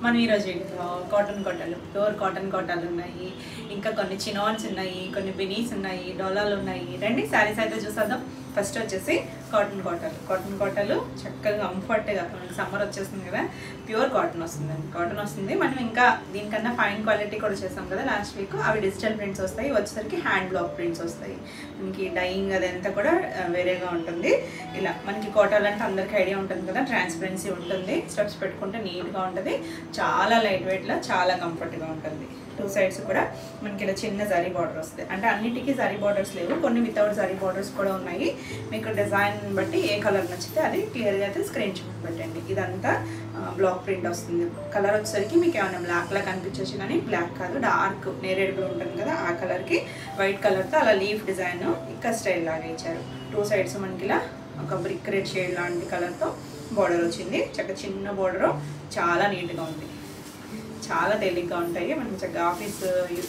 మనం ఈరోజు కాటన్ కోటాలు, ప్యూర్ కాటన్ కోటాలు ఉన్నాయి, ఇంకా కొన్ని చినాన్స్ ఉన్నాయి, కొన్ని బినీస్ ఉన్నాయి, డోలాలు ఉన్నాయి. రండి శారీస్ అయితే చూసేద్దాం. ఫస్ట్ వచ్చేసి కాటన్ కోటాలు చక్కగా కంఫర్ట్గా, మనకి సమ్మర్ వచ్చేస్తుంది కదా, ప్యూర్ కాటన్ వస్తుందండి. కాటన్ వస్తుంది. మనం ఇంకా దీనికన్నా ఫైన్ క్వాలిటీ కూడా చేసాం కదా లాస్ట్ వీక్, అవి డిజిటల్ ప్రింట్స్ వస్తాయి. వచ్చేసరికి హ్యాండ్ బ్లాక్ ప్రింట్స్ వస్తాయి. మనకి డైయింగ్ అదంతా కూడా వేరేగా ఉంటుంది. ఇలా మనకి కోటాలు అంటే అందరికీ ఐడియా ఉంటుంది కదా, ట్రాన్స్పరెన్సీ ఉంటుంది, స్టెప్స్ పెట్టుకుంటే నీట్గా ఉంటుంది, చాలా లైట్ వెయిట్లో చాలా కంఫర్ట్గా ఉంటుంది. టూ సైడ్స్ కూడా మనకి ఇలా చిన్న జరీ బార్డర్ వస్తుంది. అంటే అన్నిటికీ జరీ బార్డర్స్ లేవు, కొన్ని వితౌట్ జరీ బార్డర్స్ కూడా ఉన్నాయి. మీకు డిజైన్ బట్టి ఏ కలర్ నచ్చితే అది క్లియర్గా అయితే స్క్రీన్ షాట్ పెట్టండి. ఇదంతా బ్లాక్ ప్రింట్ వస్తుంది. కలర్ వచ్చేసరికి మీకు ఏమైనా బ్లాక్లా కనిపించవచ్చు, కానీ బ్లాక్ కాదు, డార్క్ నేరేడ్ బ్లూ ఉంటుంది కదా, ఆ కలర్కి వైట్ కలర్తో అలా లీఫ్ డిజైన్ ఇంకా స్టైల్ లాగా ఇచ్చారు. టూ సైడ్స్ మనకి ఇలా ఒక బ్రిక్ రెడ్ షేడ్ లాంటి కలర్తో బార్డర్ వచ్చింది. చక్కగా చిన్న బార్డరు, చాలా నీట్గా ఉంది, చాలా తేలిగ్గా ఉంటాయి. మనకి చక్కగా ఆఫీస్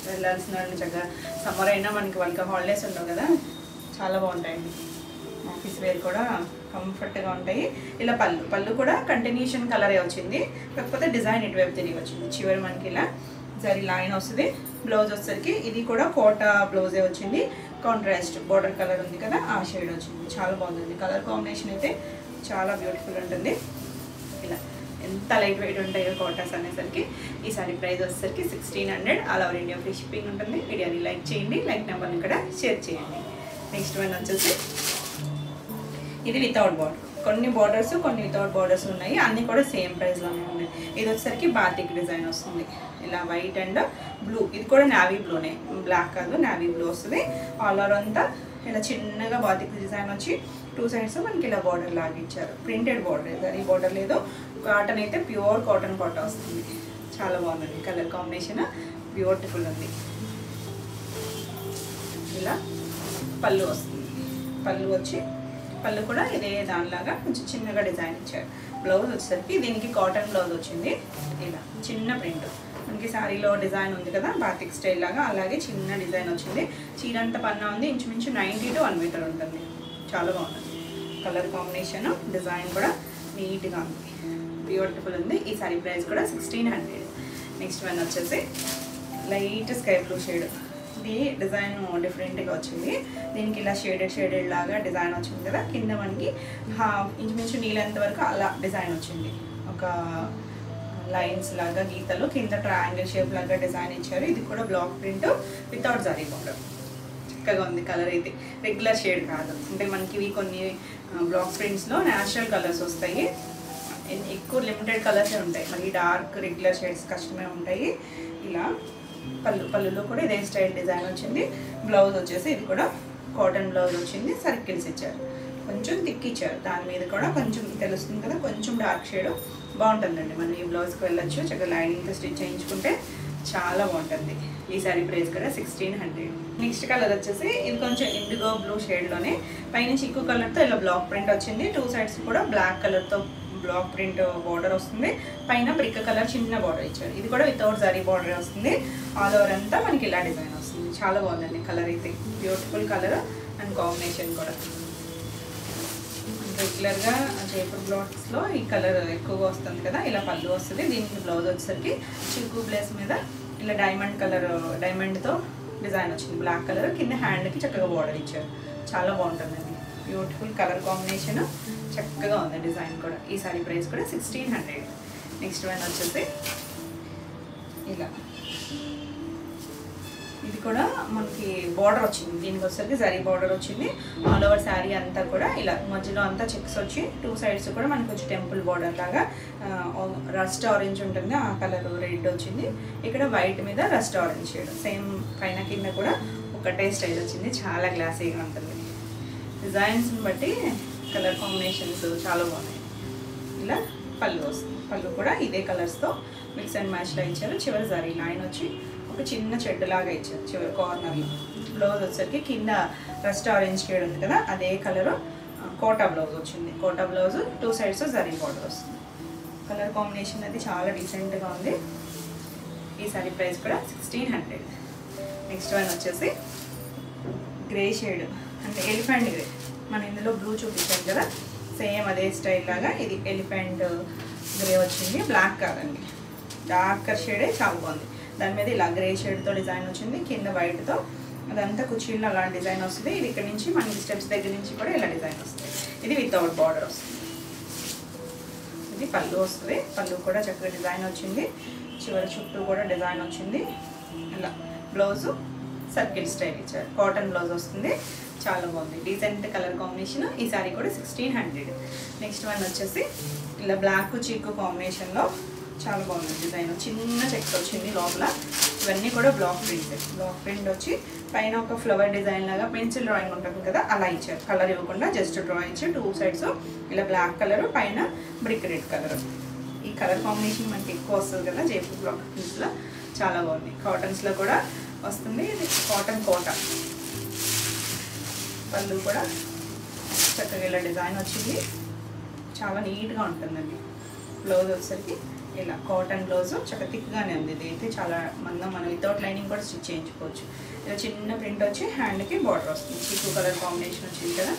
వెళ్ళాల్సిన వాళ్ళు, చక్కగా సమ్మర్ అయినా మనకి వాళ్ళకి హాలిడేస్ ఉండవు కదా, చాలా బాగుంటాయండి. ఆఫీస్ వేర్ కూడా కంఫర్ట్గా ఉంటాయి. ఇలా పళ్ళు కూడా కంటిన్యూషన్ కలరే వచ్చింది, కాకపోతే డిజైన్ ఇటువైపు తిరిగి వచ్చింది. చివరి మనకి ఇలా జరీ లైన్ వస్తుంది. బ్లౌజ్ వచ్చేసరికి ఇది కూడా కోటా బ్లౌజే వచ్చింది. కాంట్రాస్ట్ బార్డర్ కలర్ ఉంది కదా, ఆ షేడ్ వచ్చింది. చాలా బాగుంది. కలర్ కాంబినేషన్ అయితే చాలా బ్యూటిఫుల్ ఉంటుంది. ఇలా ఎంత లైట్ వెయిట్ ఉంటాయో కోటాస్ అనేసరికి. ఈ సారీ ప్రైస్ వచ్చేసరికి 1600. All over India free shipping ఉంటుంది. వీడియోని లైక్ చేయండి, లైక్ నెంబర్ని కూడా షేర్ చేయండి. నెక్స్ట్ వన్ వచ్చేసి ఇది వితౌట్ బార్డర్. కొన్ని బార్డర్స్, కొన్ని వితౌట్ బార్డర్స్ ఉన్నాయి. అన్నీ కూడా సేమ్ ప్రైస్లోనే ఉన్నాయి. ఇది వచ్చేసరికి బాతిక్ డిజైన్ వస్తుంది. ఇలా వైట్ అండ్ బ్లూ, ఇది కూడా నావీ బ్లూనే, బ్లాక్ కాదు, నావీ బ్లూ వస్తుంది. ఆల్ ఓవర్ అంతా ఇలా చిన్నగా బాతిక్ డిజైన్ వచ్చి టూ సైడ్స్ మనకి ఇలా బార్డర్ లాగా ఇచ్చారు. ప్రింటెడ్ బార్డర్, జరీ బార్డర్ లేదు. కాటన్ అయితే ప్యూర్ కాటన్ కోటా వస్తుంది. చాలా బాగుంది. కలర్ కాంబినేషన్ బ్యూటిఫుల్ ఉంది. ఇలా పళ్ళు వస్తుంది. పళ్ళు కూడా ఇదే దానిలాగా కొంచెం చిన్నగా డిజైన్ ఇచ్చారు. బ్లౌజ్ వచ్చేసరికి దీనికి కాటన్ బ్లౌజ్ వచ్చింది. ఇలా చిన్న ప్రింట్, మనకి శారీలో డిజైన్ ఉంది కదా బాతిక్ స్టైల్ లాగా, అలాగే చిన్న డిజైన్ వచ్చింది. చీరంత పన్నా ఉంది. ఇంచుమించు 90 to 1 మీటర్ ఉంటుంది. చాలా బాగుంటుంది. కలర్ కాంబినేషన్, డిజైన్ కూడా నీట్గా ఉంది, బ్యూటిఫుల్ ఉంది. ఈ సారీ ప్రైస్ కూడా 1600. నెక్స్ట్ వన్ వచ్చేసి లైట్ స్కై బ్లూ షేడ్. ఇది డిజైన్ డిఫరెంట్గా వచ్చింది. దీనికి ఇలా షేడెడ్ లాగా డిజైన్ వచ్చింది కదా, కింద మనకి ఇంచుమించు నీళ్ళంత వరకు అలా డిజైన్ వచ్చింది. ఒక లైన్స్ లాగా గీతలు, కింద ట్రయాంగిల్ షేప్ లాగా డిజైన్ ఇచ్చారు. ఇది కూడా block print without zari border. చక్కగా ఉంది. కలర్ అయితే రెగ్యులర్ షేడ్ కాదు. అంటే మనకి ఇవి కొన్ని బ్లాక్ ప్రింట్స్లో న్యాచురల్ కలర్స్ వస్తాయి, ఎక్కువ లిమిటెడ్ కలర్సే ఉంటాయి. మరి డార్క్ రెగ్యులర్ షేడ్స్ కష్టమే ఉంటాయి. ఇలా పళ్ళులో కూడా ఇదే స్టైల్ డిజైన్ వచ్చింది. బ్లౌజ్ వచ్చేసి ఇది కూడా కాటన్ బ్లౌజ్ వచ్చింది. సర్కిల్స్ ఇచ్చారు, కొంచెం థిక్ ఇచ్చారు. దాని మీద కూడా కొంచెం తెలుస్తుంది కదా, కొంచెం డార్క్ షేడ్ బాగుంటుందండి. మనం ఈ బ్లౌజ్కి వెళ్ళొచ్చు, చక్కగా లైనింగ్తో స్టిచ్ చేయించుకుంటే చాలా బాగుంటుంది. ఈ సారీ ప్రైస్ కూడా 1600. నెక్స్ట్ కలర్ వచ్చేసి ఇది కొంచెం ఇండిగో బ్లూ షేడ్లోనే, పైన చిక్కు కలర్తో ఇలా బ్లాక్ ప్రింట్ వచ్చింది. టూ సైడ్స్ కూడా బ్లాక్ కలర్తో బ్లాక్ ప్రింట్ బార్డర్ వస్తుంది. పైన బ్రిక్ కలర్ చిన్న బార్డర్ ఇచ్చారు. ఇది కూడా వితౌట్ జరీ బార్డర్ వస్తుంది. ఆల్ ఓవర్ అంతా మనకి ఇలా డిజైన్ వస్తుంది. చాలా బాగుందండి. కలర్ అయితే బ్యూటిఫుల్ కలర్ అండ్ కాంబినేషన్ కూడా. రెగ్యులర్గా జైపూర్ బ్లాక్స్లో ఈ కలర్ ఎక్కువగా వస్తుంది కదా. ఇలా పళ్ళు వస్తుంది. దీనికి బ్లౌజ్ వచ్చేసరికి చిక్కు ప్లేస్ మీద ఇలా డైమండ్తో డిజైన్ వచ్చింది. బ్లాక్ కలర్ కింద హ్యాండ్కి చక్కగా బార్డర్ ఇచ్చారు. చాలా బాగుంటుందండి. బ్యూటిఫుల్ కలర్ కాంబినేషన్, చక్కగా ఉంది డిజైన్ కూడా. ఈ సారీ ప్రైస్ కూడా 1600. నెక్స్ట్ వన్ వచ్చేసి ఇలా, ఇది కూడా మనకి బార్డర్ వచ్చింది. దీనికి వచ్చేసరికి జరీ బార్డర్ వచ్చింది. ఆల్ ఓవర్ శారీ అంతా కూడా ఇలా మధ్యలో అంతా చెక్స్ వచ్చి టూ సైడ్స్ కూడా మనకి వచ్చి టెంపుల్ బార్డర్ లాగా రస్ట్ ఆరెంజ్ ఉంటుంది, ఆ కలర్ రెడ్ వచ్చింది. ఇక్కడ వైట్ మీద రస్ట్ ఆరెంజ్ షేడ్, సేమ్ పైన కింద కూడా ఒకటే స్టైల్ వచ్చింది. చాలా క్లాసీగా ఉంటుంది. డిజైన్స్ని బట్టి కలర్ కాంబినేషన్స్ చాలా బాగున్నాయి. ఇలా పళ్ళు వస్తుంది. పళ్ళు కూడా ఇదే కలర్స్తో మిక్స్ అండ్ మ్యాచ్లా ఇచ్చారు. చివరి జరీ లైన్ వచ్చి ఒక చిన్న చెడ్డు లాగా ఇచ్చారు చివరి కార్నర్లో. బ్లౌజ్ వచ్చేసరికి కింద రస్ట్ ఆరెంజ్ షేడ్ ఉంది కదా, అదే కలరు కోటా బ్లౌజ్ వచ్చింది. Kota blouse two sides zari border వస్తుంది. కలర్ కాంబినేషన్ అది చాలా డీసెంట్గా ఉంది. ఈ సారీ ప్రైస్ కూడా 1600. నెక్స్ట్ వన్ వచ్చేసి గ్రే షేడ్, అంటే ఎలిఫెంట్ గ్రే. మనం ఇందులో బ్లూ చూపించాం కదా, సేమ్ అదే స్టైల్ లాగా ఇది ఎలిఫెంట్ గ్రే వచ్చింది, బ్లాక్ కాదండి, డార్కర్ షేడే చాలా బాగుంది. దాని మీద ఇలా గ్రే షేడ్తో డిజైన్ వచ్చింది, కింద వైట్తో అదంతా కుర్చీల్లో అలా డిజైన్ వస్తుంది. ఇది ఇక్కడ నుంచి మనకి స్టెప్స్ దగ్గర నుంచి కూడా ఇలా డిజైన్ వస్తుంది. ఇది వితౌట్ బార్డర్ వస్తుంది. ఇది పళ్ళు వస్తుంది, పళ్ళు కూడా చక్కగా డిజైన్ వచ్చింది, చివరి చుట్టూ కూడా డిజైన్ వచ్చింది. ఇలా బ్లౌజు సర్కిల్ స్టైల్ ఇచ్చారు, కాటన్ బ్లౌజ్ వస్తుంది, చాలా బాగుంది. Decent colour combination. ఈ సారీ కూడా 1600. నెక్స్ట్ వన్ వచ్చేసి ఇలా బ్లాక్ చీకు కాంబినేషన్లో చాలా బాగుంది డిజైన్. చిన్న చెక్స్ వచ్చింది లోపల, ఇవన్నీ కూడా బ్లాక్ ప్రింట్ వచ్చి పైన ఒక ఫ్లవర్ డిజైన్ లాగా పెన్సిల్ డ్రాయింగ్ ఉంటుంది కదా అలా ఇచ్చారు. కలర్ ఇవ్వకుండా జస్ట్ డ్రా ఇచ్చి 2 సైడ్స్ ఇలా బ్లాక్ కలర్, పైన బ్రిక్ రెడ్ కలర్. ఈ కలర్ కాంబినేషన్ మనకి ఎక్కువ వస్తుంది కదా జైపూర్ బ్లాక్ ప్రింట్స్లో, చాలా బాగుంది. కాటన్స్లో కూడా వస్తుంది, ఇది కాటన్ కోట. పళ్ళు కూడా చక్కగా ఇలా డిజైన్ వచ్చింది, చాలా నీట్గా ఉంటుందండి. బ్లౌజ్ వచ్చేసరికి ఇలా కాటన్ బ్లౌజ్ చక్కగా థిక్గానే ఉంది. ఇది అయితే చాలా మనం వితౌట్ లైనింగ్ కూడా స్టిచ్ చేయించుకోవచ్చు. ఇలా చిన్న ప్రింట్ వచ్చి హ్యాండ్కి బార్డర్ వస్తుంది, చీకు కలర్ కాంబినేషన్ వచ్చింది కదా,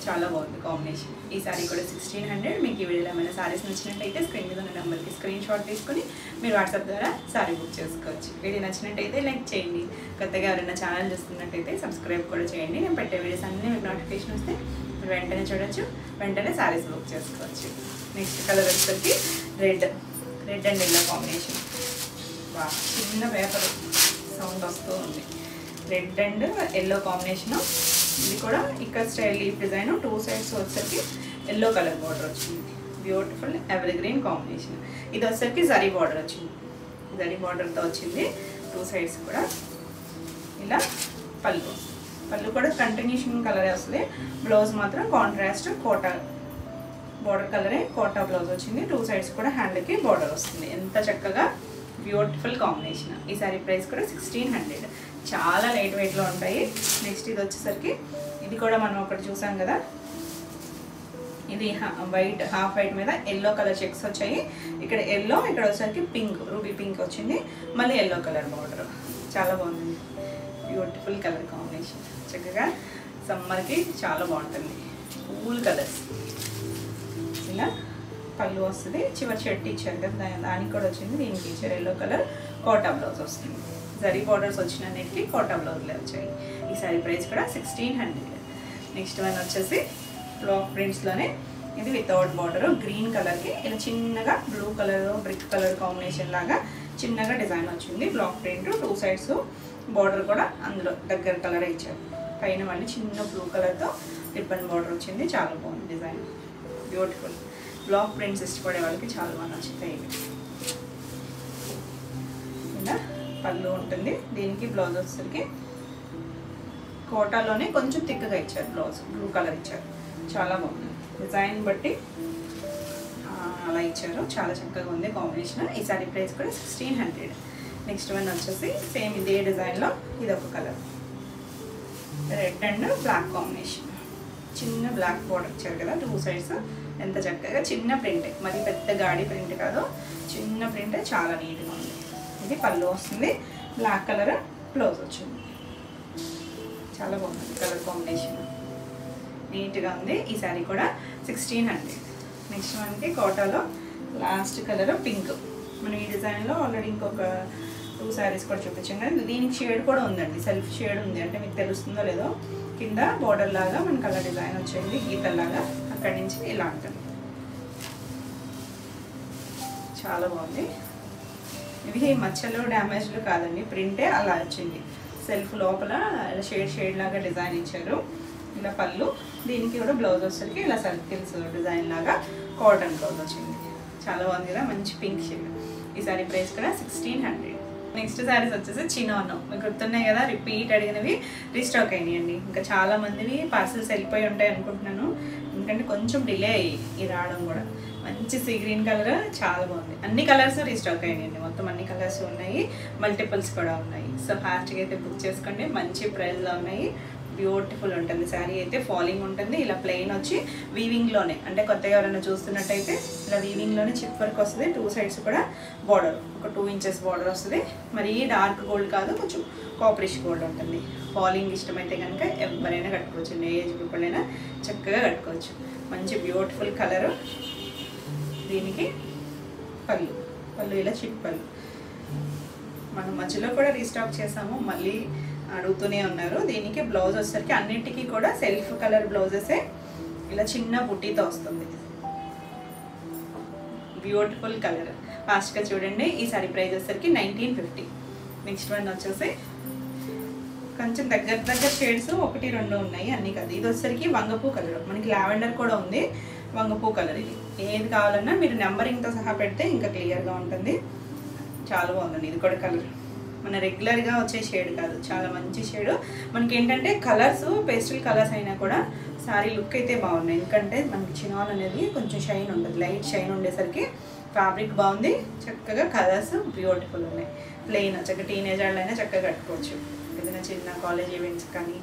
చాలా బాగుంది కాంబినేషన్. ఈ సారీ కూడా 1600. మీకు ఈ వీడియోలో ఏమైనా సారీస్ నచ్చినట్టయితే స్క్రీన్ మీద ఉన్న నెంబర్కి స్క్రీన్ షాట్ తీసుకుని మీరు వాట్సాప్ ద్వారా సారీ బుక్ చేసుకోవచ్చు. వీడియో నచ్చినట్టయితే లైక్ చేయండి, కొత్తగా ఎవరైనా ఛానల్ చూస్తున్నట్టయితే సబ్స్క్రైబ్ కూడా చేయండి. నేను పెట్టే వీడియోస్ అన్నీ మీకు నోటిఫికేషన్ వస్తే మీరు వెంటనే చూడొచ్చు, వెంటనే సారీస్ బుక్ చేసుకోవచ్చు. నెక్స్ట్ కలర్ వచ్చేసరికి రెడ్ అండ్ ఎల్లో కాంబినేషన్. చిన్న పేపర్ సౌండ్ వస్తూ ఉంది. Red and yellow combination. ఇది కూడా ఇక్కడ స్టైల్ లీఫ్ డిజైన్, 2 సైడ్స్ వచ్చేసరికి ఎల్లో కలర్ బార్డర్ వచ్చింది. Beautiful ever green combination. ఇది వచ్చేసరికి జరీ బార్డర్ వచ్చింది, జరీ బార్డర్తో వచ్చింది 2 సైడ్స్ కూడా. ఇలా పళ్ళు కూడా కంటిన్యూషన్ కలరే వస్తుంది. బ్లౌజ్ మాత్రం కాంట్రాస్ట్ కోటా బార్డర్ కలరే కోటా బ్లౌజ్ వచ్చింది. 2 సైడ్స్ కూడా హ్యాండ్కి బార్డర్ వస్తుంది. ఎంత చక్కగా బ్యూటిఫుల్ కాంబినేషన్. ఈ సారీ ప్రైస్ కూడా 1600. చాలా లైట్ వెయిట్లో ఉంటాయి. నెక్స్ట్ ఇది వచ్చేసరికి ఇది కూడా మనం ఒకటి చూసాం కదా, ఇది వైట్ హాఫ్ వైట్ మీద ఎల్లో కలర్ చెక్స్ వచ్చాయి. ఇక్కడ ఎల్లో, ఇక్కడ వచ్చేసరికి పింక్, రూబీ పింక్ వచ్చింది, మళ్ళీ ఎల్లో కలర్ బార్డర్. చాలా బాగుంది, బ్యూటిఫుల్ కలర్ కాంబినేషన్. చక్కగా సమ్మర్కి చాలా బాగుంటుంది. Cool colours. ఇలా పళ్ళు వస్తుంది, చివరి షర్ట్ ఇచ్చారు కదా దానికి కూడా వచ్చింది, దీనికి ఇచ్చారు ఎల్లో కలర్ కోటా బ్లౌజ్ వస్తుంది. జరీ బార్డర్స్ వచ్చినన్నిటికీ కోటా బ్లౌజ్లే వచ్చాయి. ఈ సారీ ప్రైస్ కూడా 1600. నెక్స్ట్ వన్ వచ్చేసి బ్లాక్ ప్రింట్స్లోనే ఇది వితౌట్ బార్డర్, గ్రీన్ కలర్కి ఇలా చిన్నగా blue colour brick colour combination లాగా చిన్నగా డిజైన్ వచ్చింది. బ్లాక్ ప్రింట్ 2 సైడ్స్ బార్డర్ కూడా అందులో దగ్గర కలర్ ఇచ్చారు. పైన మళ్ళీ చిన్న బ్లూ కలర్తో రిబ్బన్ బార్డర్ వచ్చింది, చాలా బాగుంది డిజైన్, బ్యూటిఫుల్. బ్లాక్ ప్రింట్స్ ఇష్టపడే వాళ్ళకి చాలా బాగా నచ్చుతాయి. ఇలా పళ్ళు ఉంటుంది, దీనికి బ్లౌజ్ వచ్చేసరికి కోటాలోనే కొంచెం థిక్గా ఇచ్చారు. బ్లౌజ్ బ్లూ కలర్ ఇచ్చారు, చాలా బాగుంది. డిజైన్ బట్టి అలా ఇచ్చారు, చాలా చక్కగా ఉంది కాంబినేషన్. ఈ సారీ ప్రైస్ కూడా 1600. నెక్స్ట్ వన్ వచ్చేసి సేమ్ ఇదే డిజైన్లో ఇది ఒక colour, red and black combination. చిన్న బ్లాక్ బార్డర్ ఇచ్చారు కదా 2 సైడ్స్, ఎంత చక్కగా చిన్న ప్రింట్, మరి పెద్ద గాడి ప్రింట్ కాదు, చిన్న ప్రింట్, చాలా నీట్గా ఉంది. ఇది పళ్ళు వస్తుంది, బ్లాక్ కలర్ బ్లౌజ్ వచ్చింది, చాలా బాగుంది కలర్ కాంబినేషన్, నీట్గా ఉంది. ఈ సారీ కూడా 1600. నెక్స్ట్ మనకి కోటాలో లాస్ట్ కలర్ పింక్. మనం ఈ డిజైన్లో ఆల్రెడీ ఇంకొక 2 సారీస్ కూడా చూపించాం కానీ దీనికి షేడ్ కూడా ఉందండి, సెల్ఫ్ షేడ్ ఉంది. అంటే మీకు తెలుస్తుందో లేదో, కింద బోర్డర్ లాగా మనకు అలా డిజైన్ వచ్చేది గీతల్లాగా, అక్కడి నుంచి ఇలా ఉంటుంది, చాలా బాగుంది. ఇవి మచ్చలు డ్యామేజ్లు కాదండి, ప్రింటే అలా వచ్చింది. సెల్ఫ్ లోపల ఇలా షేడ్ లాగా డిజైన్ ఇచ్చారు. ఇలా పళ్ళు, దీనికి కూడా బ్లౌజ్ వచ్చేసరికి ఇలా సర్కిల్స్ డిజైన్ లాగా కాటన్ బ్లౌజ్ వచ్చింది, చాలా బాగుంది కదా, మంచి పింక్ షేడ్. ఈ సారీ ప్రైస్ కూడా 1600. నెక్స్ట్ సారీస్ వచ్చేసి చినోను, మీకు గుర్తున్నాయి కదా, రిపీట్ అడిగినవి రీస్టాక్ అయినాయండి. ఇంకా చాలా మందివి పార్సల్స్ వెళ్ళిపోయి ఉంటాయి అనుకుంటున్నాను, ఎందుకంటే కొంచెం డిలే అయ్యి ఈ రావడం కూడా. మంచి సీ గ్రీన్ కలర్, చాలా బాగుంది. అన్ని కలర్స్ రీస్టాక్ అయినాయండి, మొత్తం అన్ని కలర్స్ ఉన్నాయి, మల్టిపుల్స్ కూడా ఉన్నాయి. సో ఫాస్ట్గా అయితే బుక్ చేసుకోండి, మంచి ప్రైస్లో ఉన్నాయి. బ్యూటిఫుల్ ఉంటుంది శారీ అయితే, ఫాలింగ్ ఉంటుంది. ఇలా ప్లెయిన్ వచ్చి వీవింగ్లోనే, అంటే కొత్తగా ఎవరైనా చూస్తున్నట్టయితే ఇలా వీవింగ్లోనే చిప్ వర్క్ వస్తుంది. 2 సైడ్స్ కూడా బార్డర్, ఒక 2 ఇంచెస్ బార్డర్ వస్తుంది. మరీ డార్క్ గోల్డ్ కాదు, కొంచెం కాపరిష్ గోల్డ్ ఉంటుంది. ఫాలింగ్ ఇష్టమైతే కనుక ఎవరైనా కట్టుకోవచ్చు, ఏజ్ గ్రూప్ అయినా చక్కగా కట్టుకోవచ్చు. మంచి బ్యూటిఫుల్ కలరు. దీనికి పళ్ళు, పళ్ళు ఇలా చిట్ పళ్ళు. మనం మధ్యలో కూడా రీస్టాక్ చేసాము, మళ్ళీ అడుగుతూనే ఉన్నారు. దీనికి బ్లౌజ్ వచ్చేసరికి అన్నిటికీ కూడా సెల్ఫ్ కలర్ బ్లౌజెసే, ఇలా చిన్న బుట్టీతో వస్తుంది. Beautiful colour. ఫాస్ట్గా చూడండి. ఈ సారీ ప్రైస్ వచ్చేసరికి 1950. నెక్స్ట్ వన్ వచ్చేసి కొంచెం దగ్గర షేడ్స్ 1, 2 ఉన్నాయి, అన్నీ కాదు. ఇది వచ్చేసరికి వంగపూ కలర్, మనకి లావెండర్ కూడా ఉంది, వంగపూ కలర్. ఇది ఏది కావాలన్నా మీరు నెంబరింగ్తో సహా పెడితే ఇంకా క్లియర్గా ఉంటుంది. చాలా బాగుందండి. ఇది కూడా కలర్ మన రెగ్యులర్గా వచ్చే షేడ్ కాదు, చాలా మంచి షేడ్. మనకి ఏంటంటే కలర్స్ పేస్టల్ కలర్స్ అయినా కూడా సారీ లుక్ అయితే బాగున్నాయి. ఎందుకంటే మనకి చినాన్ అనేది కొంచెం షైన్ ఉంటుంది, లైట్ షైన్ ఉండేసరికి ఫ్యాబ్రిక్ బాగుంది. చక్కగా కలర్స్ బ్యూటిఫుల్ ఉన్నాయి. ప్లెయిన్ చక్కగా టీనేజ్ వాళ్ళైనా చక్కగా కట్టుకోవచ్చు. ఏదైనా చిన్న కాలేజ్ ఈవెంట్స్ కానీ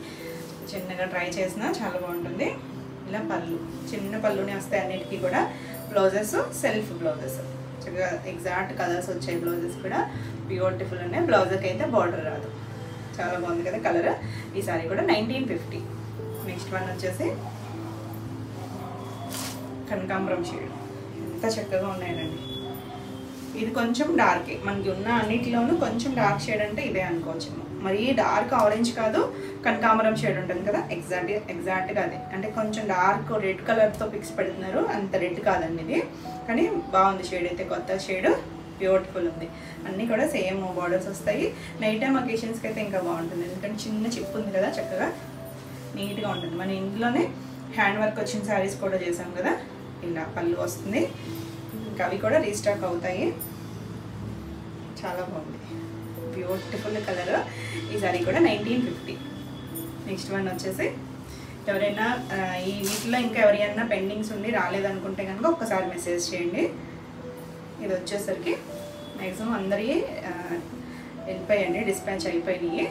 చిన్నగా ట్రై చేసినా చాలా బాగుంటుంది. ఇలా పళ్ళు, చిన్న పళ్ళునే వస్తాయి అన్నిటికీ కూడా. బ్లౌజెస్ సెల్ఫ్ బ్లౌజెస్, చక్కగా ఎగ్జాక్ట్ కలర్స్ వచ్చాయి. బ్లౌజెస్ కూడా బ్యూటిఫుల్ ఉన్నాయి. బ్లౌజర్కి అయితే బార్డర్ రాదు. చాలా బాగుంది కదా కలర్. ఈ సారీ కూడా 1950. నెక్స్ట్ వన్ వచ్చేసి కనకాంబరం షేడ్. ఎంత చక్కగా ఉన్నాయండి. ఇది కొంచెం డార్కే, మనకి ఉన్న అన్నిటిలోనూ కొంచెం డార్క్ షేడ్ అంటే ఇదే అనుకోవచ్చు. మరీ డార్క్ ఆరెంజ్ కాదు, కనకాంబరం షేడ్ ఉంటుంది కదా, ఎగ్జాక్ట్గా అదే. అంటే కొంచెం డార్క్ రెడ్ కలర్తో పిక్స్ పెడుతున్నారు, అంత రెడ్ కాదండి ఇది, కానీ బాగుంది షేడ్ అయితే. కొత్త షేడ్ బ్యూటిఫుల్ ఉంది. అన్నీ కూడా సేమ్ బార్డర్స్ వస్తాయి. నైట్ టైమ్ అకేషన్స్కి అయితే ఇంకా బాగుంటుంది, ఎందుకంటే చిన్న చిప్ ఉంది కదా, చక్కగా నీట్గా ఉంటుంది. మన ఇంట్లోనే హ్యాండ్ వర్క్ వచ్చిన శారీస్ కూడా చేసాం కదా. ఇలా పళ్ళు వస్తుంది, ఇంకా అవి కూడా రీస్టాక్ అవుతాయి. చాలా బాగుంది, బ్యూటిఫుల్ కలర్. ఈ సారీ కూడా 1950. నెక్స్ట్ వన్ వచ్చేసి ఎవరైనా ఈ వీటిలో ఇంకా ఎవరైనా పెండింగ్స్ ఉండి రాలేదనుకుంటే కనుక ఒక్కసారి మెసేజ్ చేయండి. ఇది వచ్చేసరికి మ్యాక్సిమం అందరి వెళ్ళిపోయండి, డిస్పాచ్ అయిపోయినాయి.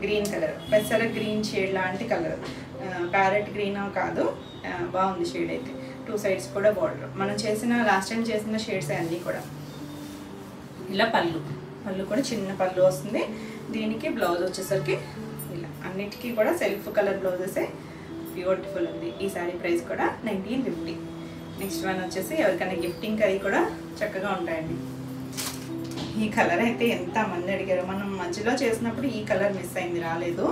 గ్రీన్ కలర్, పెసర గ్రీన్ షేడ్ లాంటి కలర్, ప్యారెట్ గ్రీన్ కాదు, బాగుంది షేడ్ అయితే. 2 సైడ్స్ కూడా బార్డర్. మనం లాస్ట్ టైం చేసిన షేడ్స్ అన్నీ కూడా. ఇలా పళ్ళు, పళ్ళు కూడా చిన్న పళ్ళు వస్తుంది. దీనికి బ్లౌజ్ వచ్చేసరికి ఇలా అన్నిటికీ కూడా సెల్ఫ్ కలర్ బ్లౌజెసే. బ్యూటిఫుల్ ఉంది. ఈ సారీ ప్రైస్ కూడా 1950. నెక్స్ట్ వన్ వచ్చేసి ఎవరికైనా గిఫ్టింగ్ అది కూడా చక్కగా ఉంటాయండి. ఈ కలర్ అయితే ఎంతమంది అడిగారు. మనం మధ్యలో చేసినప్పుడు ఈ కలర్ మిస్ అయింది, రాలేదు.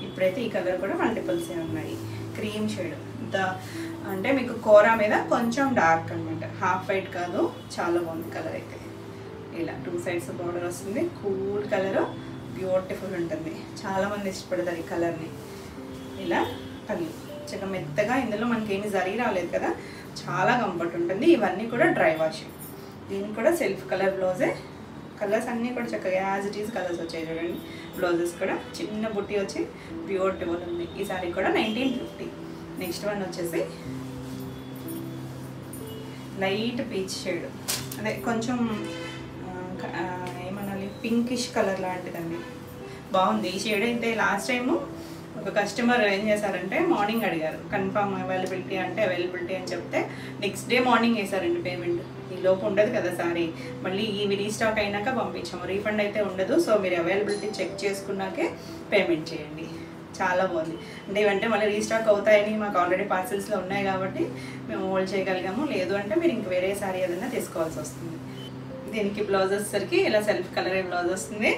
ఇప్పుడైతే ఈ కలర్ కూడా మల్టిపుల్సే ఉన్నాయి. క్రీమ్ షేడ్, అంటే మీకు కోరా మీద కొంచెం డార్క్ అనమాట, హాఫ్ వైట్ కాదు. చాలా బాగుంది కలర్ అయితే. ఇలా 2 సైడ్స్ బార్డర్ వస్తుంది. కూల్ కలర్, బ్యూటిఫుల్ ఉంటుంది. చాలామంది ఇష్టపడతారు ఈ కలర్ని. ఇలా పళ్ళు చక్కగా మెత్తగా, ఇందులో మనకి ఏమి జరీ రాలేదు కదా, చాలా కంఫర్ట్ ఉంటుంది. ఇవన్నీ కూడా డ్రై వాష్. దీనికి కూడా సెల్ఫ్ కలర్ బ్లౌజే. కలర్స్ అన్నీ కూడా చక్కగా యాజ్ ఇట్ ఈస్ కలర్స్ వచ్చాయి చూడండి. బ్లౌజెస్ కూడా చిన్న బుట్టి వచ్చి బ్యూటిఫుల్ ఉంది. ఈ సారీ కూడా 1950. నెక్స్ట్ వన్ వచ్చేసి లైట్ పీచ్ షేడ్, అదే కొంచెం ఏమనాలి, పింకిష్ కలర్ లాంటిదండి. బాగుంది ఈ షేడ్ అయితే. లాస్ట్ టైము ఒక కస్టమర్ ఏం చేశారంటే మార్నింగ్ అడిగారు, కన్ఫర్మ్ అవైలబిలిటీ అంటే అవైలబిలిటీ అని చెప్తే నెక్స్ట్ డే మార్నింగ్ వేశారండి పేమెంట్. ఈ లోపు ఉండదు కదా సారీ, మళ్ళీ ఇవి రీస్టాక్ అయినాక పంపించాము. రీఫండ్ అయితే ఉండదు. సో మీరు అవైలబిలిటీ చెక్ చేసుకున్నాకే పేమెంట్ చేయండి. చాలా బాగుంది. అంటే ఇవంటే మళ్ళీ రీస్టాక్ అవుతాయని మాకు ఆల్రెడీ పార్సల్స్లో ఉన్నాయి కాబట్టి మేము హోల్డ్ చేయగలిగాము. లేదు అంటే మీరు ఇంక వేరే సారీ ఏదైనా తీసుకోవాల్సి వస్తుంది. దీనికి బ్లౌజ్ వచ్చేసరికి ఇలా సెల్ఫ్ కలర్ బ్లౌజ్ వస్తుంది.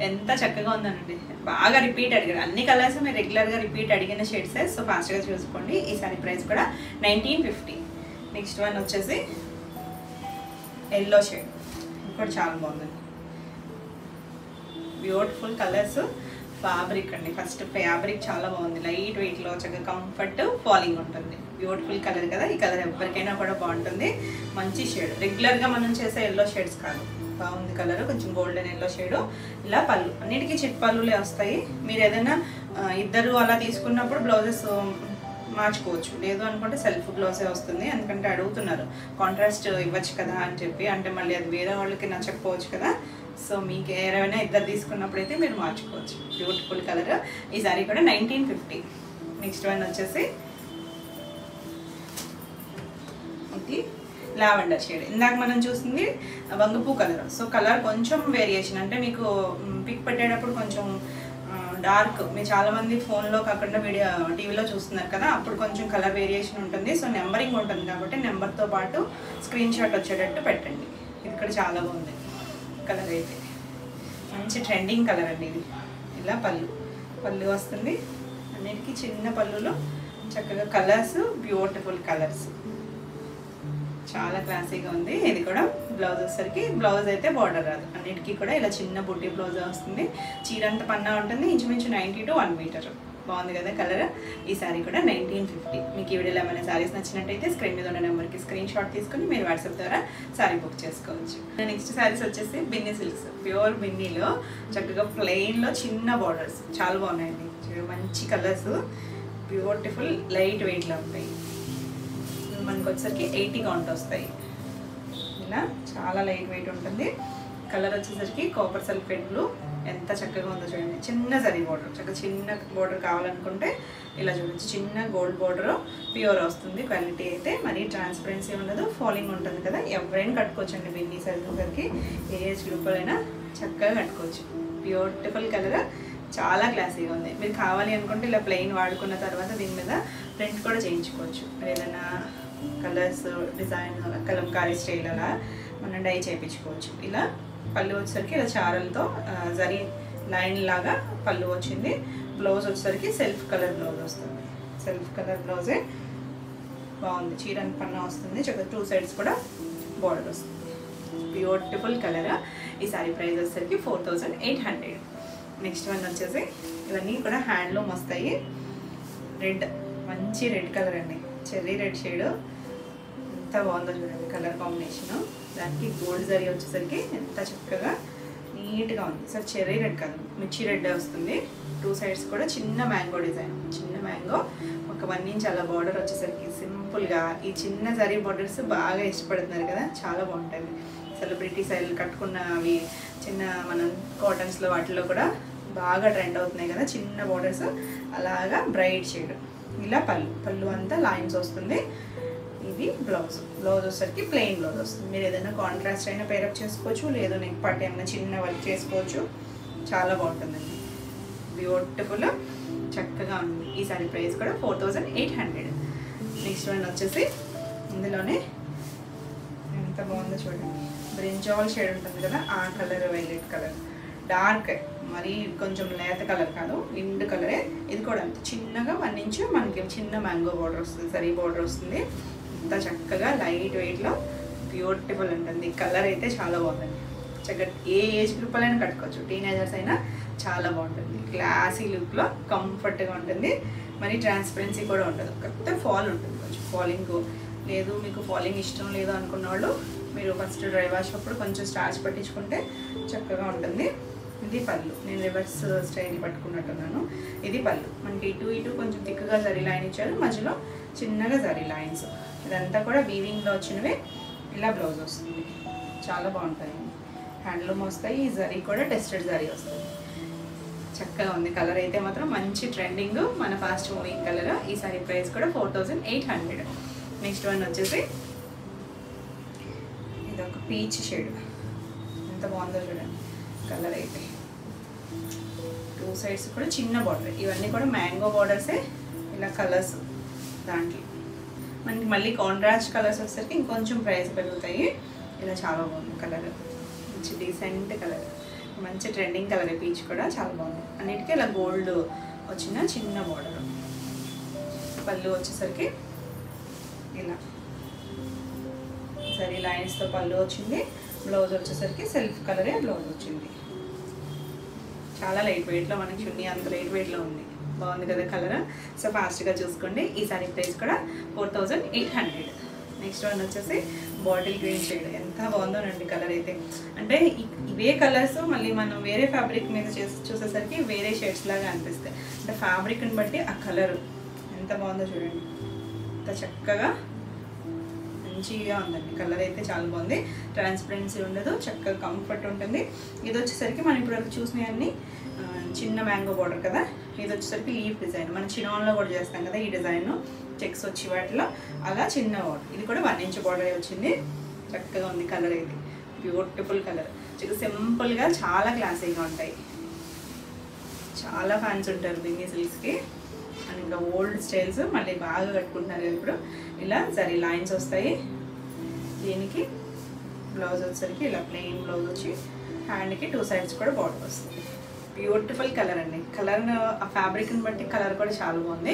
ఎంత చక్కగా ఉందనండి. బాగా రిపీట్ అడిగారు, అన్ని కలర్స్ మీరు రెగ్యులర్గా రిపీట్ అడిగిన షేడ్సే. సో ఫాస్ట్గా చూసుకోండి. ఈ సారీ ప్రైస్ కూడా 1950. నెక్స్ట్ వన్ వచ్చేసి ఎల్లో షేడ్, కూడా చాలా బాగుందండి. Beautiful colours. ఫ్యాబ్రిక్ అండి, ఫస్ట్ ఫ్యాబ్రిక్ చాలా బాగుంది. లైట్ వెయిట్లో చక్కగా కంఫర్ట్, ఫాలింగ్ ఉంటుంది. బ్యూటిఫుల్ కలర్ కదా. ఈ కలర్ ఎవరికైనా కూడా బాగుంటుంది. మంచి షేడ్, రెగ్యులర్గా మనం చేసే ఎల్లో షేడ్స్ కాదు. బాగుంది కలర్, కొంచెం గోల్డెన్ ఎల్లో షేడు. ఇలా పళ్ళు అన్నిటికీ చిట్ పళ్ళులే వస్తాయి. మీరు ఏదైనా ఇద్దరు అలా తీసుకున్నప్పుడు బ్లౌజెస్ మార్చుకోవచ్చు. లేదు అనుకుంటే సెల్ఫ్ బ్లౌజే వస్తుంది. ఎందుకంటే అడుగుతున్నారు కాంట్రాస్ట్ ఇవ్వచ్చు కదా అని చెప్పి, అంటే మళ్ళీ అది వేరే వాళ్ళకి నచ్చకపోవచ్చు కదా. సో మీకు ఏమైనా ఇద్దరు తీసుకున్నప్పుడైతే మీరు మార్చుకోవచ్చు. Beautiful colour. ఈ సారీ కూడా 1950. నెక్స్ట్ వన్ వచ్చేసి ఇది లావెండర్ షేడ్. ఇందాక మనం చూసింది వంగపూ కలర్. సో కలర్ కొంచెం వేరియేషన్, అంటే మీకు పిక్ పెట్టేటప్పుడు కొంచెం డార్క్, మీరు చాలామంది ఫోన్లో కాకుండా టీవీలో చూస్తున్నారు కదా, అప్పుడు కొంచెం కలర్ వేరియేషన్ ఉంటుంది. సో నెంబరింగ్ ఉంటుంది కాబట్టి నెంబర్తో పాటు స్క్రీన్ షాట్ వచ్చేటట్టు పెట్టండి. ఇది కూడా చాలా బాగుంది కలర్ అయితే, మంచి ట్రెండింగ్ కలర్ అండి ఇది. ఇలా పళ్ళు వస్తుంది, అన్నిటికీ చిన్న పళ్ళులో చక్కగా కలర్స్, బ్యూటిఫుల్ కలర్స్, చాలా క్లాసీగా ఉంది. ఇది కూడా బ్లౌజ్ వచ్చేసరికి, బ్లౌజ్ అయితే బార్డర్ రాదు, అన్నిటికీ కూడా ఇలా చిన్న బుట్టి బ్లౌజ్ వస్తుంది. చీర అంతా పన్నా ఉంటుంది, ఇంచుమించు 90 to 1 మీటర్. బాగుంది కదా కలర్. ఈ శారీ కూడా 1950. మీకు ఈ వీడియోలో ఏమైనా శారీస్ నచ్చినట్టయితే స్క్రీన్ మీద ఉన్న నెంబర్కి స్క్రీన్ షాట్ తీసుకొని మీరు వాట్సాప్ ద్వారా శారీ బుక్ చేసుకోవచ్చు. నెక్స్ట్ శారీస్ వచ్చేసి బిన్నీ సిల్క్స్, ప్యూర్ బిన్నీలో చక్కగా ప్లెయిన్లో చిన్న బార్డర్స్ చాలా బాగున్నాయండి. మంచి కలర్స్, బ్యూటిఫుల్ లైట్ వెయిట్లో ఉంటాయి. మనకు వచ్చేసరికి 80 కౌంట్ వస్తాయి. ఇలా చాలా లైట్ వెయిట్ ఉంటుంది. కలర్ వచ్చేసరికి కాపర్ సల్ఫేట్ బ్లూ, ఎంత చక్కగా ఉందో చూడండి. చిన్న జరీ బార్డర్, చక్కగా చిన్న బార్డర్ కావాలనుకుంటే ఇలా చూడొచ్చు. చిన్న గోల్డ్ బార్డర్, ప్యూర్ వస్తుంది. క్వాలిటీ అయితే మరీ ట్రాన్స్పరెన్సీ ఉండదు, ఫాలింగ్ ఉంటుంది కదా. ఎవరైనా కట్టుకోవచ్చు అండి. బిన్నీ సరికి ఏ ఏజ్ గ్రూప్లైనా చక్కగా కట్టుకోవచ్చు. బ్యూటిఫుల్ కలర్, చాలా క్లాసీగా ఉంది. మీరు కావాలి అనుకుంటే ఇలా ప్లెయిన్ వాడుకున్న తర్వాత దీని మీద ప్రింట్ కూడా చేయించుకోవచ్చు. ఏదైనా కలర్స్, డిజైన్, కలంకారీ స్టైల్ అలా మనం డై చేయించుకోవచ్చు. ఇలా పళ్ళు వచ్చేసరికి ఇలా చారలతో జరీ లైన్ లాగా పళ్ళు వచ్చింది. బ్లౌజ్ వచ్చేసరికి సెల్ఫ్ కలర్ బ్లౌజ్ వస్తుంది. సెల్ఫ్ కలర్ బ్లౌజే బాగుంది. చీర పన్నా వస్తుంది, చక్కగా 2 సైడ్స్ కూడా బార్డర్ వస్తుంది. Beautiful colour. ఈ సారీ ప్రైస్ వచ్చేసరికి 4800. నెక్స్ట్ వన్ వచ్చేసి ఇవన్నీ కూడా హ్యాండ్లూమ్ వస్తాయి. రెడ్, మంచి రెడ్ కలర్ అండి, చెర్రీ రెడ్ షేడ్. ఎంత బాగుందో చూడండి కలర్ కాంబినేషను. దానికి గోల్డ్ జరీ వచ్చేసరికి ఎంత చక్కగా నీట్గా ఉంది. సార్ చెర్రీ రెడ్ కాదు, మిర్చి రెడ్ వస్తుంది. 2 సైడ్స్ కూడా చిన్న మ్యాంగో డిజైన్, చిన్న మ్యాంగో. ఒక 1 ఇంచ్ అలా బార్డర్ వచ్చేసరికి సింపుల్గా. ఈ చిన్న జరీ బార్డర్స్ బాగా ఇష్టపడుతున్నారు కదా, చాలా బాగుంటుంది. సెలబ్రిటీ స్టైల్ కట్టుకున్న అవి చిన్న మనం కాటన్స్లో వాటిలో కూడా బాగా ట్రెండ్ అవుతున్నాయి కదా చిన్న బార్డర్స్. అలాగా బ్రైట్ షేడ్. ఇలా పళ్ళు అంతా లైన్స్ వస్తుంది. ఇది బ్లౌజ్ వచ్చేసరికి ప్లెయిన్ బ్లౌజ్ వస్తుంది. మీరు ఏదైనా కాంట్రాస్ట్ అయినా పేరప్ చేసుకోవచ్చు, లేదు నెక్ పార్ట్ ఏమైనా చిన్న వర్క్ చేసుకోవచ్చు. చాలా బాగుంటుందండి, బ్యూటిఫుల్, చక్కగా ఉంది. ఈ సారీ ప్రైస్ కూడా 4800. నెక్స్ట్ వన్ వచ్చేసి ఇందులోనే ఎంత బాగుందో చూడండి. బ్రింజాల్ షేడ్ ఉంటుంది కదా, ఆ కలర్, వైలెట్ కలర్, డార్క్, మరి కొంచెం లేత కలర్ కాదు, ఇండ్ కలరే. ఇది కూడా అంత చిన్నగా 1 ఇంచ్ మనకి చిన్న మ్యాంగో బార్డర్ వస్తుంది, సరీ బార్డర్ వస్తుంది. అంత చక్కగా లైట్ వెయిట్లో బ్యూటిఫుల్ ఉంటుంది. కలర్ అయితే చాలా బాగుందండి. చక్కగా ఏ ఏజ్ గ్రూప్లైనా కట్టుకోవచ్చు, టీనేజర్స్ అయినా చాలా బాగుంటుంది. క్లాసీ లుక్లో కంఫర్ట్గా ఉంటుంది. మరి ట్రాన్స్పరెన్సీ కూడా ఉండదు, కాకపోతే ఫాల్ ఉంటుంది. కొంచెం ఫాలింగ్ లేదు, మీకు ఫాలింగ్ ఇష్టం లేదు అనుకున్న వాళ్ళు మీరు ఫస్ట్ డ్రై వాష్ అప్పుడు కొంచెం స్టార్చ్ పట్టించుకుంటే చక్కగా ఉంటుంది. ఇది పళ్ళు, నేను రివర్స్ స్టైల్ పట్టుకున్నట్టున్నాను. ఇది పళ్ళు, మనకి ఇటు కొంచెం థిక్గా జరీ లైన్ ఇచ్చారు, మధ్యలో చిన్నగా జరీ లైన్స్. ఇదంతా కూడా వీవింగ్లో వచ్చినవే. ఇలా బ్లౌజ్ వస్తుంది, చాలా బాగుంటాయి. హ్యాండ్లూమ్ వస్తాయి. ఈ జరీ కూడా టెస్టెడ్ జరీ వస్తుంది. చక్కగా ఉంది. కలర్ అయితే మాత్రం మంచి ట్రెండింగ్, మన ఫాస్ట్ మూవింగ్ కలర్. ఈ సారీ ప్రైస్ కూడా 4800. నెక్స్ట్ వన్ వచ్చేసి ఇది ఒక పీచ్ షేడ్, ఎంత బాగుందో చూడండి కలర్ అయితే. 2 సైడ్స్ కూడా చిన్న బార్డర్. ఇవన్నీ కూడా మ్యాంగో బార్డర్సే. ఇలా కలర్స్ దాంట్లో మనకి మళ్ళీ కాంట్రాస్ట్ కలర్స్ వచ్చేసరికి ఇంకొంచెం ప్రైస్ పెరుగుతాయి. ఇలా చాలా బాగుంది కలర్, మంచి డీసెంట్ కలర్, మంచి ట్రెండింగ్ కలర్. పీచ్ కూడా చాలా బాగుంది. అన్నిటికీ ఇలా గోల్డ్ వచ్చిన చిన్న బార్డర్. పళ్ళు వచ్చేసరికి ఇలా సరే లైన్స్తో పళ్ళు వచ్చింది. బ్లౌజ్ వచ్చేసరికి సెల్ఫ్ కలరే బ్లౌజ్ వచ్చింది. చాలా లైట్ వెయిట్లో, మనకి చున్నీ అంత లైట్ వెయిట్లో ఉంది. బాగుంది కదా కలర్. సో ఫాస్ట్గా చూసుకోండి. ఈ సారీ ప్రైస్ కూడా 4800. నెక్స్ట్ వన్ వచ్చేసి బాటిల్ గ్రీన్ షేడ్, ఎంత బాగుందోనండి కలర్ అయితే. అంటే ఇవే కలర్స్ మళ్ళీ మనం వేరే ఫ్యాబ్రిక్ మీద చూసేసరికి వేరే షేడ్స్ లాగా అనిపిస్తాయి. అంటే ఫ్యాబ్రిక్ని బట్టి ఆ కలర్ ఎంత బాగుందో చూడండి, ఎంత చక్కగా మంచిగా ఉందండి. కలర్ అయితే చాలా బాగుంది. ట్రాన్స్పరెన్సీ ఉండదు, చక్కగా కంఫర్ట్ ఉంటుంది. ఇది వచ్చేసరికి మనం ఇప్పుడు చూసినవన్నీ చిన్న మ్యాంగో బార్డర్ కదా. ఇది వచ్చేసరికి లీఫ్ డిజైన్, మనం చినాన్లో కూడా చేస్తాం కదా ఈ డిజైన్, చెక్స్ వచ్చి వాటిలో అలా చిన్న బార్డర్. ఇది కూడా 1 ఇంచ్ బార్డర్ వచ్చింది. చక్కగా ఉంది కలర్ అయితే, బ్యూటిఫుల్ కలర్. సింపుల్గా చాలా క్లాసీగా ఉంటాయి. చాలా ఫ్యాన్స్ ఉంటారు బిన్నీ సిల్క్స్కి. అండ్ ఇంకా ఓల్డ్ స్టైల్స్ మళ్ళీ బాగా కట్టుకుంటున్నారు ఇప్పుడు. ఇలా సరే లైన్స్ వస్తాయి. దీనికి బ్లౌజ్ వచ్చేసరికి ఇలా ప్లెయిన్ బ్లౌజ్ వచ్చి హ్యాండ్కి 2 సైడ్స్ కూడా బార్డర్ వస్తుంది. బ్యూటిఫుల్ కలర్ అండి. కలర్ ఆ ఫ్యాబ్రిక్ని బట్టి కలర్ కూడా చాలా బాగుంది.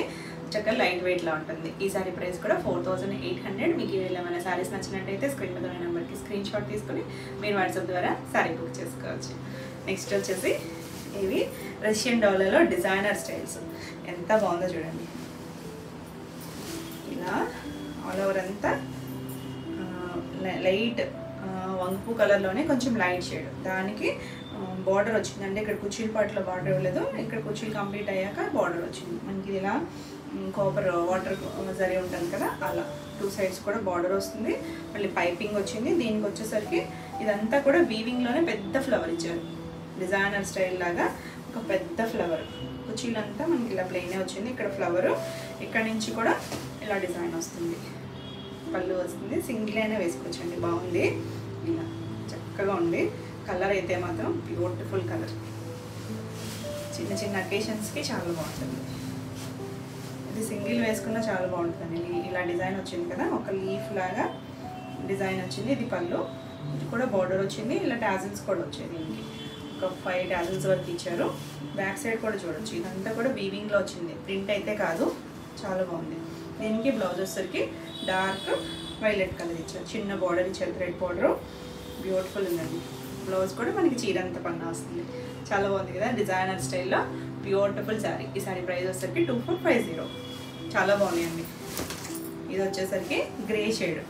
చక్కగా లైట్ వెయిట్లా ఉంటుంది. ఈ సారీ ప్రైస్ కూడా 4800. మీకు వీళ్ళు ఏమైనా సారీస్ నచ్చినట్టయితే స్క్రీన్ మీద నెంబర్కి స్క్రీన్ షాట్ తీసుకుని మీరు వాట్సాప్ ద్వారా సారీ బుక్ చేసుకోవచ్చు. నెక్స్ట్ వచ్చేసి ఇవి రష్యన్ డాలర్లో డిజైనర్ స్టైల్స్. ఎంత బాగుందో చూడండి. ఇలా ఆల్ ఓవర్ అంతా లైట్ వంపు కలర్లోనే కొంచెం లైట్ షేడ్, దానికి బార్డర్ వచ్చిందండి. ఇక్కడ కుర్చీల పాటలో బార్డర్ ఇవ్వలేదు, ఇక్కడ కుర్చీలు కంప్లీట్ అయ్యాక బార్డర్ వచ్చింది. మనకి ఇలా కాపర్ వాటర్ జరీ ఉంటుంది కదా, అలా 2 సైడ్స్ కూడా బార్డర్ వస్తుంది. మళ్ళీ పైపింగ్ వచ్చింది. దీనికి వచ్చేసరికి ఇదంతా కూడా వీవింగ్లోనే పెద్ద ఫ్లవర్ ఇచ్చారు. డిజైనర్ స్టైల్ లాగా ఒక పెద్ద ఫ్లవర్. కుర్చీలంతా మనకి ఇలా ప్లెయినే వచ్చింది. ఇక్కడ ఫ్లవరు, ఇక్కడ నుంచి కూడా ఇలా డిజైన్ వస్తుంది. పళ్ళు వస్తుంది. సింగిల్ అయినా వేసుకోవచ్చండి, బాగుంది. ఇలా చక్కగా ఉంది. కలర్ అయితే మాత్రం బ్యూటిఫుల్ కలర్. చిన్న చిన్న అకేషన్స్కి చాలా బాగుంటుంది. ఇది సింగిల్ వేసుకున్నా చాలా బాగుంటుంది. ఇలా డిజైన్ వచ్చింది కదా, ఒక లీఫ్ లాగా డిజైన్ వచ్చింది. ఇది పళ్ళు, ఇది కూడా బార్డర్ వచ్చింది. ఇలా టాజిల్స్ కూడా వచ్చాయి. దీనికి ఒక 5 టాజిల్స్ వరకు ఇచ్చారు. బ్యాక్ సైడ్ కూడా చూడొచ్చు. ఇదంతా కూడా వీవింగ్లో వచ్చింది, ప్రింట్ అయితే కాదు. చాలా బాగుంది. దీనికి బ్లౌజ్ వచ్చేసరికి డార్క్ వైలెట్ కలర్ ఇచ్చారు. చిన్న బార్డర్ ఇచ్చారు, థ్రెడ్ బార్డర్. బ్యూటిఫుల్ ఉందండి. బ్లౌజ్ కూడా మనకి చీరంత పన్నా వస్తుంది. చాలా బాగుంది కదా, డిజైనర్ స్టైల్లో బ్యూటిఫుల్ శారీ. ఈ శారీ ప్రైస్ వచ్చేసరికి 2450. చాలా బాగున్నాయండి. ఇది వచ్చేసరికి గ్రే షేడ్.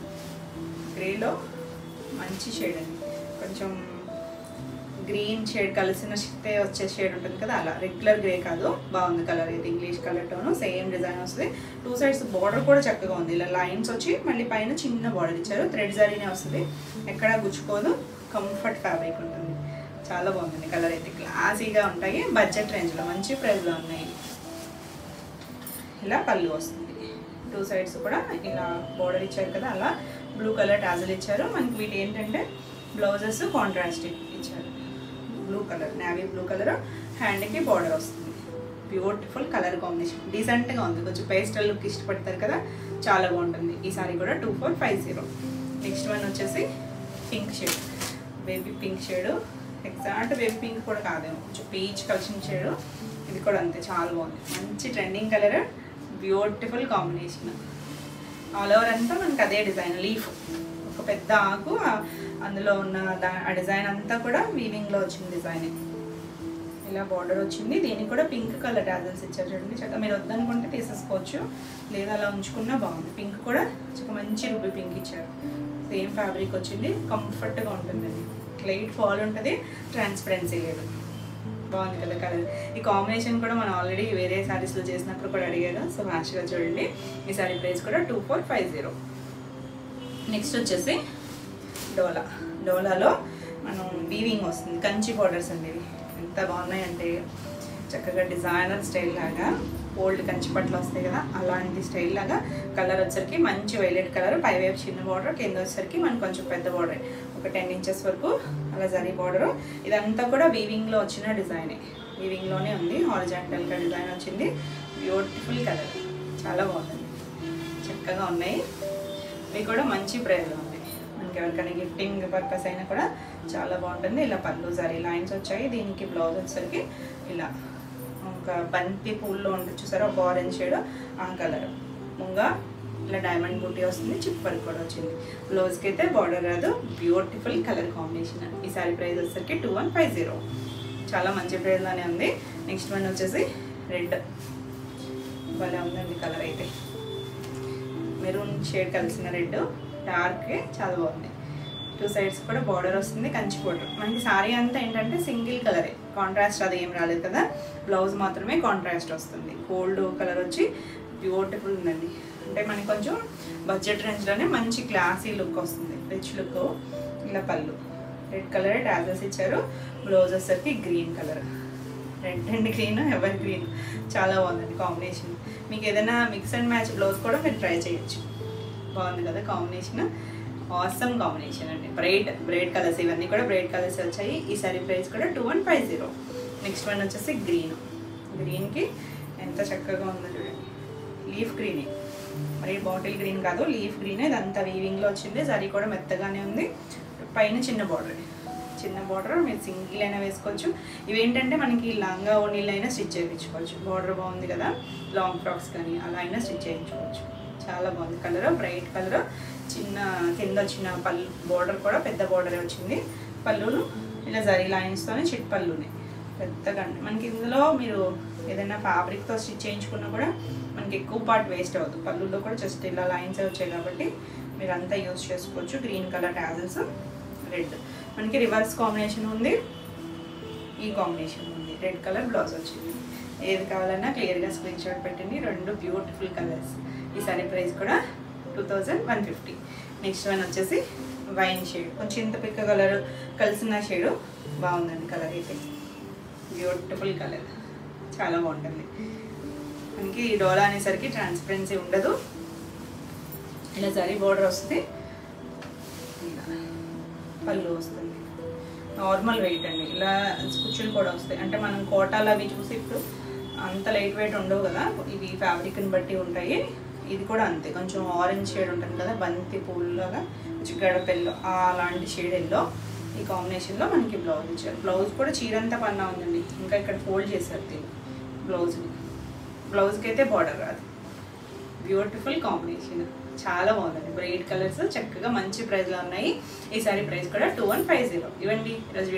గ్రేలో మంచి షేడ్ అండి. కొంచెం గ్రీన్ షేడ్ కలిసిన వచ్చే షేడ్ ఉంటుంది కదా, అలా రెగ్యులర్ గ్రే కాదు. బాగుంది కలర్ అయితే. English colour tone, same design వస్తుంది. 2 సైడ్స్ బార్డర్ కూడా చక్కగా ఉంది. ఇలా లైన్స్ వచ్చి మళ్ళీ పైన చిన్న బార్డర్ ఇచ్చారు. థ్రెడ్ జరీనే వస్తుంది, ఎక్కడా గుచ్చుకోదు. కంఫర్ట్ ఫ్యాబ్రిక్ ఉంటుంది. చాలా బాగుంది కలర్ అయితే. క్లాసీగా ఉంటాయి. బడ్జెట్ రేంజ్లో మంచి ప్రైస్లో ఉన్నాయి. ఇలా పళ్ళు వస్తుంది. 2 సైడ్స్ కూడా ఇలా బార్డర్ ఇచ్చారు కదా, అలా బ్లూ కలర్ టాజల్ ఇచ్చారు. మనకి వీటి ఏంటంటే బ్లౌజెస్ కాంట్రాస్ట్ ఇచ్చారు. Blue colour, navy blue colour, హ్యాండ్కి బార్డర్ వస్తుంది. బ్యూటిఫుల్ కలర్ కాంబినేషన్, డీసెంట్గా ఉంది. కొంచెం పేస్టల్ లుక్ ఇష్టపడతారు కదా, చాలా బాగుంటుంది. ఈ సారీ కూడా 2450. నెక్స్ట్ వన్ వచ్చేసి pink shade, baby pink shade. Exact baby pink కూడా కాదేమో, కొంచెం పీచ్ కలిసిన షేడ్. ఇది కూడా అంతే, చాలా బాగుంది. మంచి trending colour, beautiful combination. All over అంతా మనకి అదే డిజైన్. లీఫ్, ఒక పెద్ద ఆకు, అందులో ఉన్న ఆ డిజైన్ అంతా కూడా వీవింగ్లో వచ్చిన డిజైన్. ఇలా బార్డర్ వచ్చింది. దీనికి కూడా పింక్ కలర్ టాజల్స్ ఇచ్చారు చూడండి. చక్కగా మీరు వద్దనుకుంటే తీసేసుకోవచ్చు, లేదా అలా ఉంచుకున్నా బాగుంది. పింక్ కూడా చక్కగా మంచి రూబీ పింక్ ఇచ్చారు. సేమ్ ఫ్యాబ్రిక్ వచ్చింది. కంఫర్ట్గా ఉంటుందండి. లైట్ ఫాల్ ఉంటుంది, ట్రాన్స్పరెన్సీ లేదు. బాగుంది కదా కలర్. ఈ కాంబినేషన్ కూడా మనం ఆల్రెడీ వేరే శారీస్లో చేసినప్పుడు కూడా అడిగారు. సో మ్యాచ్గా చూడండి. ఈ శారీ ప్రైస్ కూడా 2450. నెక్స్ట్ వచ్చేసి డోలా. డోలాలో మనం వీవింగ్ వస్తుంది. కంచి బార్డర్స్ అండి. ఇవి ఎంత బాగున్నాయంటే చక్కగా డిజైనర్ స్టైల్ లాగా, ఓల్డ్ కంచి పట్లు వస్తాయి కదా, అలాంటి స్టైల్ లాగా. కలర్ వచ్చేసరికి మంచి వైలెట్ కలర్, పైవైపు చిన్న బార్డర్, కింద వచ్చేసరికి మనకు కొంచెం పెద్ద బార్డర్, ఒక 10 ఇంచెస్ వరకు అలా జరీ బార్డర్. ఇదంతా కూడా వీవింగ్లో వచ్చిన డిజైనే. వీవింగ్లోనే ఉంది. హారిజాంటల్గా డిజైన్ వచ్చింది. బ్యూటిఫుల్ కలర్, చాలా బాగుంది. చక్కగా ఉన్నాయి. ఇవి కూడా మంచి ప్రైస్లో ఉంది. మనకి ఎవరికైనా గిఫ్టింగ్ పర్పస్ అయినా కూడా చాలా బాగుంటుంది. ఇలా పళ్ళు జరీ లైన్స్ వచ్చాయి. దీనికి బ్లౌజ్ వచ్చేసరికి ఇలా ఒక బంతి పూల్లో ఉంటుంది చూసారా, ఒక ఆరెంజ్ షేడ్, ఆ కలర్. ముంగా ఇలా డైమండ్ బూటీ వస్తుంది. చిప్ వర్క్ కూడా వచ్చింది. బ్లౌజ్కి అయితే బార్డర్ రాదు. Beautiful colour combination. ఈ సారీ ప్రైస్ వచ్చేసరికి 2150. చాలా మంచి ప్రైస్లోనే ఉంది. నెక్స్ట్ వన్ వచ్చేసి రెడ్. భలే ఉందండి కలర్ అయితే. మెరూన్ షేడ్ కలిసిన రెడ్, డార్క్, చాలా బాగుంది. 2 సైడ్స్ కూడా బార్డర్ వస్తుంది. కంచి బార్డర్. మనకి సారీ అంతా ఏంటంటే సింగిల్ కలరే, కాంట్రాస్ట్ అది ఏం రాలేదు కదా. బ్లౌజ్ మాత్రమే కాంట్రాస్ట్ వస్తుంది. గోల్డ్ కలర్ వచ్చి బ్యూటిఫుల్ ఉందండి. అంటే మనకి కొంచెం బడ్జెట్ రేంజ్లోనే మంచి క్లాసీ లుక్ వస్తుంది, రిచ్ లుక్. ఇలా పళ్ళు రెడ్ కలర్ టాజల్స్ ఇచ్చారు. బ్లౌజ్ వచ్చేసరికి green colour. Red and green, ever green, చాలా బాగుందండి కాంబినేషన్. మీకు ఏదైనా మిక్స్ అండ్ మ్యాచ్ బ్లౌజ్ కూడా మీరు ట్రై చేయొచ్చు. బాగుంది కదా కాంబినేషన్. ఆసమ్ కాంబినేషన్ అండి. బ్రైట్ కలర్స్, ఇవన్నీ కూడా బ్రైట్ కలర్స్ వచ్చాయి. ఈ సారీ ప్రైస్ కూడా 2150. నెక్స్ట్ వన్ వచ్చేసి గ్రీన్. గ్రీన్కి ఎంత చక్కగా ఉందో చూడండి. లీఫ్ గ్రీనే, మరి బాటిల్ గ్రీన్ కాదు, లీఫ్ గ్రీనే. ఇదంతా వీవింగ్లో వచ్చింది. జరీ కూడా మెత్తగానే ఉంది. పైన చిన్న బార్డర్ మీరు సింగిల్ అయినా వేసుకోవచ్చు. ఇవేంటంటే మనకి లంగా ఓణీలు అయినా స్టిచ్ చేయించుకోవచ్చు. బార్డర్ బాగుంది కదా, లాంగ్ ఫ్రాక్స్ కానీ అలా అయినా స్టిచ్ చేయించుకోవచ్చు. చాలా బాగుంది కలర్, బ్రైట్ కలర్. చిన్న కింద వచ్చిన పళ్ళు బార్డర్ కూడా పెద్ద బార్డరే వచ్చింది. పళ్ళులు ఇలా జరీ లైన్స్తోనే చిట్ పళ్ళునే పెద్దగా. మనకి ఇందులో మీరు ఏదైనా ఫ్యాబ్రిక్తో స్టిచ్ చేయించుకున్నా కూడా మనకి ఎక్కువ పార్ట్ వేస్ట్ అవుతుంది. పళ్ళుల్లో కూడా జస్ట్ ఇలా లైన్స్ వచ్చాయి కాబట్టి మీరు అంతా యూజ్ చేసుకోవచ్చు. గ్రీన్ కలర్ టాజిల్స్, రెడ్ మనకి రివర్స్ కాంబినేషన్ ఉంది, ఈ కాంబినేషన్ ఉంది. రెడ్ కలర్ బ్లౌజ్ వచ్చింది. ఏది కావాలన్నా క్లియర్గా స్క్రీన్ షాట్ పెట్టండి. రెండు బ్యూటిఫుల్ కలర్స్. ఈ సారీ ప్రైస్ కూడా 2150. నెక్స్ట్ వన్ వచ్చేసి వైన్ షేడ్, కొంచెం ఇంత పిక్క కలర్ కలిసిన షేడు బాగుందండి. కలర్ అయితే బ్యూటిఫుల్ కలర్, చాలా బాగుంటుంది. మనకి డోలా అనేసరికి ట్రాన్స్పరెన్సీ ఉండదు. ఇలా జరీ బోర్డర్ వస్తుంది, పళ్ళు వస్తుంది. నార్మల్ వెయిట్ అండి. ఇలా కుచ్చులు కూడా వస్తాయి. అంటే మనం కోటాలు అవి చూసి ఇప్పుడు అంత లైట్ వెయిట్ ఉండవు కదా, ఇవి ఫ్యాబ్రిక్ని బట్టి ఉంటాయి. ఇది కూడా అంతే, కొంచెం ఆరెంజ్ షేడ్ ఉంటుంది కదా, బంతి పూల్లాగా కొంచెం గడపెల్లో అలాంటి షేడ్ ఎల్లో. ఈ కాంబినేషన్లో మనకి బ్లౌజ్ ఇచ్చారు. బ్లౌజ్ కూడా చీరంతా పన్నా ఉందండి. ఇంకా ఇక్కడ ఫోల్డ్ చేశారు దీన్ని బ్లౌజ్కి అయితే బార్డర్ రాదు. బ్యూటిఫుల్ కాంబినేషన్, చాలా బాగుందండి. బ్రైట్ కలర్స్ చక్కగా మంచి ప్రైస్లో ఉన్నాయి. ఈ సారీ ప్రైస్ కూడా 2150. ఇవ్వండి ఈరోజు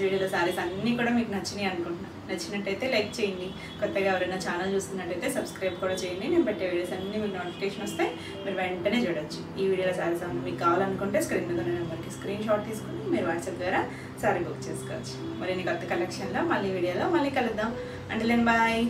వీడియోలో సారీస్ అన్నీ కూడా మీకు నచ్చినాయి అనుకుంటున్నాను. నచ్చినట్టయితే లైక్ చేయండి. కొత్తగా ఎవరైనా ఛానల్ చూస్తున్నట్టయితే సబ్స్క్రైబ్ కూడా చేయండి. నేను పెట్టే వీడియోస్ అన్నీ మీకు నోటిఫికేషన్ వస్తాయి, మీరు వెంటనే చూడొచ్చు. ఈ వీడియోలో సారీస్ అన్నీ మీకు కావాలనుకుంటే స్క్రీన్ మీద నెంబర్కి స్క్రీన్ షాట్ తీసుకుని మీరు వాట్సాప్ ద్వారా సారీ బుక్ చేసుకోవచ్చు. మరి కొత్త కలెక్షన్లో మళ్ళీ వీడియోలో మళ్ళీ కలుద్దాం. అంటే బాయ్.